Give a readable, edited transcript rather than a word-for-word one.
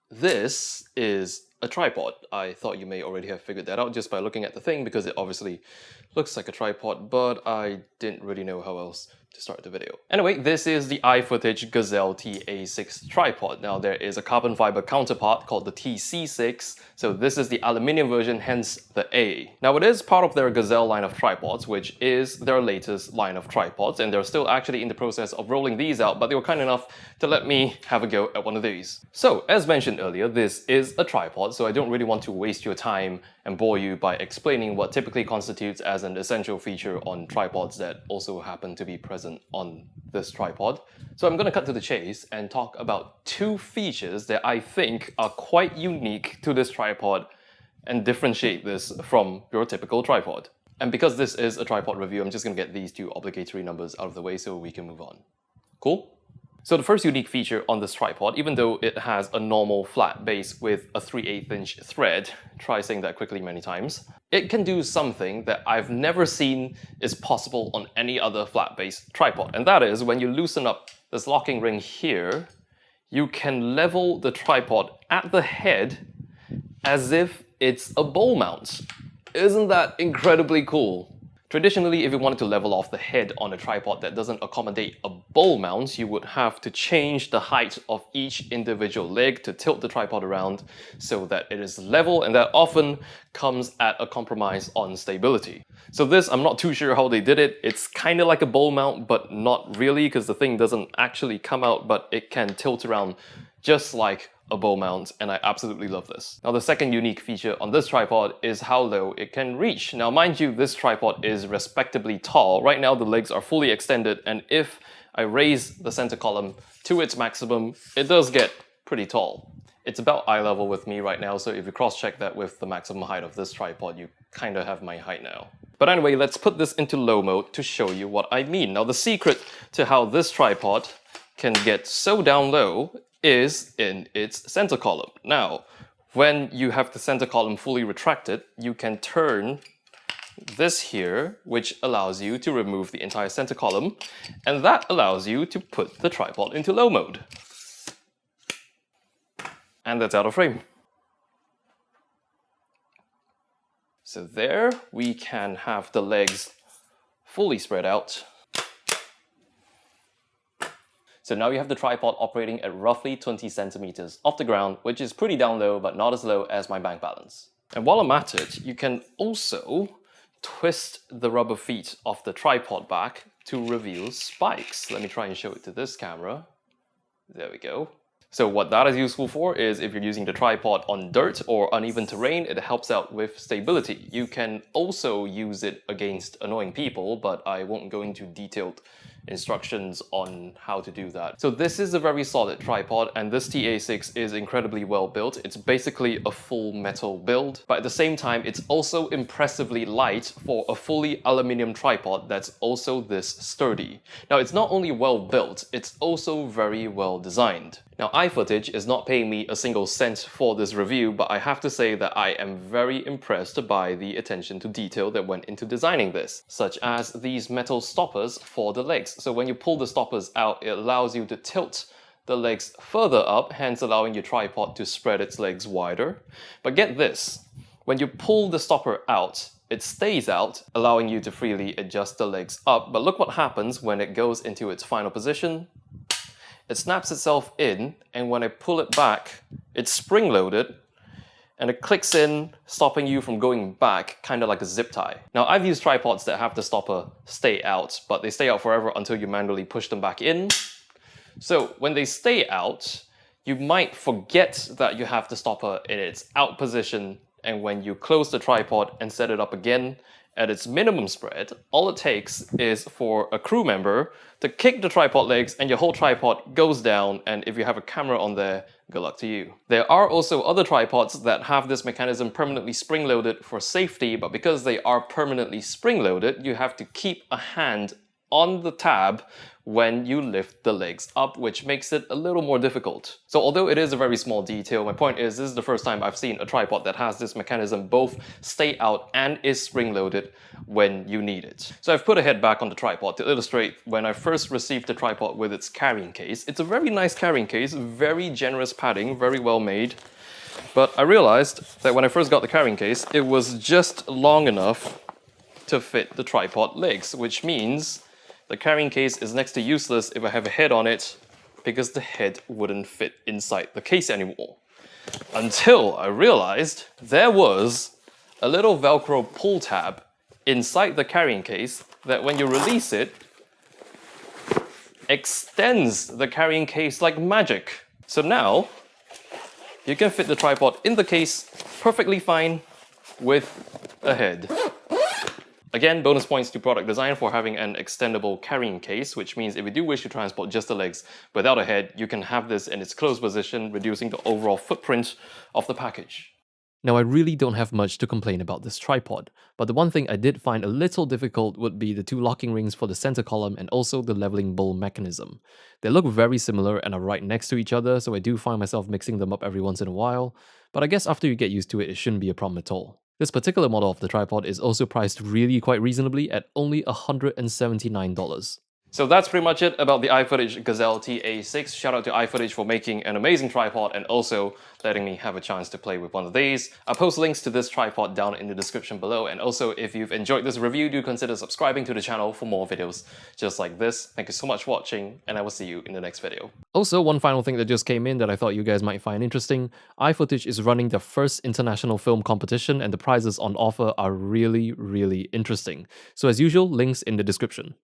This is a tripod. I thought you may already have figured that out just by looking at the thing because it obviously looks like a tripod, but I didn't really know how else to start the video. Anyway, this is the iFootage Gazelle TA6 tripod. Now there is a carbon fiber counterpart called the TC6, so this is the aluminium version, hence the A. Now it is part of their Gazelle line of tripods, which is their latest line of tripods, and they're still actually in the process of rolling these out, but they were kind enough to let me have a go at one of these. So, as mentioned earlier, this is a tripod, so I don't really want to waste your time and bore you by explaining what typically constitutes as an essential feature on tripods that also happen to be present on this tripod. So I'm going to cut to the chase and talk about two features that I think are quite unique to this tripod and differentiate this from your typical tripod. And because this is a tripod review, I'm just going to get these two obligatory numbers out of the way so we can move on. Cool? So the first unique feature on this tripod, even though it has a normal flat base with a 3/8 inch thread, try saying that quickly many times, it can do something that I've never seen is possible on any other flat base tripod. And that is when you loosen up this locking ring here, you can level the tripod at the head as if it's a bowl mount. Isn't that incredibly cool? Traditionally, if you wanted to level off the head on a tripod that doesn't accommodate a bowl mount, you would have to change the height of each individual leg to tilt the tripod around so that it is level, and that often comes at a compromise on stability. So this, I'm not too sure how they did it. It's kind of like a bowl mount, but not really, because the thing doesn't actually come out, but it can tilt around just like a bowl mount, and I absolutely love this. Now the second unique feature on this tripod is how low it can reach. Now mind you, this tripod is respectably tall. Right now the legs are fully extended, and if I raise the center column to its maximum, it does get pretty tall. It's about eye level with me right now, so if you cross-check that with the maximum height of this tripod, you kind of have my height now. But anyway, let's put this into low mode to show you what I mean. Now the secret to how this tripod can get so down low is in its center column. Now, when you have the center column fully retracted, you can turn this here, which allows you to remove the entire center column, and that allows you to put the tripod into low mode. And that's out of frame. So there we can have the legs fully spread out. So now you have the tripod operating at roughly 20 centimeters off the ground, which is pretty down low, but not as low as my bank balance. And while I'm at it, you can also twist the rubber feet of the tripod back to reveal spikes. Let me try and show it to this camera. There we go. So what that is useful for is if you're using the tripod on dirt or uneven terrain, it helps out with stability. You can also use it against annoying people, but I won't go into detailed instructions on how to do that. So this is a very solid tripod, and this TA6 is incredibly well built. It's basically a full metal build, but at the same time, it's also impressively light for a fully aluminium tripod that's also this sturdy. Now, it's not only well built, it's also very well designed. Now, iFootage is not paying me a single cent for this review, but I have to say that I am very impressed by the attention to detail that went into designing this, such as these metal stoppers for the legs. So when you pull the stoppers out, it allows you to tilt the legs further up, hence allowing your tripod to spread its legs wider. But get this, when you pull the stopper out, it stays out, allowing you to freely adjust the legs up. But look what happens when it goes into its final position. It snaps itself in, and when I pull it back, it's spring-loaded, and it clicks in, stopping you from going back, kind of like a zip tie. Now, I've used tripods that have the stopper stay out, but they stay out forever until you manually push them back in. So when they stay out, you might forget that you have the stopper in its out position, and when you close the tripod and set it up again, at its minimum spread, all it takes is for a crew member to kick the tripod legs and your whole tripod goes down, and if you have a camera on there, good luck to you. There are also other tripods that have this mechanism permanently spring-loaded for safety, but because they are permanently spring-loaded, you have to keep a hand on the tab when you lift the legs up, which makes it a little more difficult. So although it is a very small detail, my point is this is the first time I've seen a tripod that has this mechanism both stay out and is spring-loaded when you need it. So I've put a head back on the tripod to illustrate when I first received the tripod with its carrying case. It's a very nice carrying case, very generous padding, very well made. But I realized that when I first got the carrying case, it was just long enough to fit the tripod legs, which means the carrying case is next to useless if I have a head on it, because the head wouldn't fit inside the case anymore. Until I realized there was a little Velcro pull tab inside the carrying case that when you release it, extends the carrying case like magic. So now, you can fit the tripod in the case perfectly fine with a head. Again, bonus points to product design for having an extendable carrying case, which means if you do wish to transport just the legs without a head, you can have this in its closed position, reducing the overall footprint of the package. Now, I really don't have much to complain about this tripod, but the one thing I did find a little difficult would be the two locking rings for the center column and also the leveling bowl mechanism. They look very similar and are right next to each other, so I do find myself mixing them up every once in a while, but I guess after you get used to it, it shouldn't be a problem at all. This particular model of the tripod is also priced really quite reasonably at only $179. So that's pretty much it about the iFootage Gazelle TA6. Shout out to iFootage for making an amazing tripod and also letting me have a chance to play with one of these. I'll post links to this tripod down in the description below, and also if you've enjoyed this review, do consider subscribing to the channel for more videos just like this. Thank you so much for watching, and I will see you in the next video. Also, one final thing that just came in that I thought you guys might find interesting. iFootage is running their first international film competition, and the prizes on offer are really interesting. So as usual, links in the description.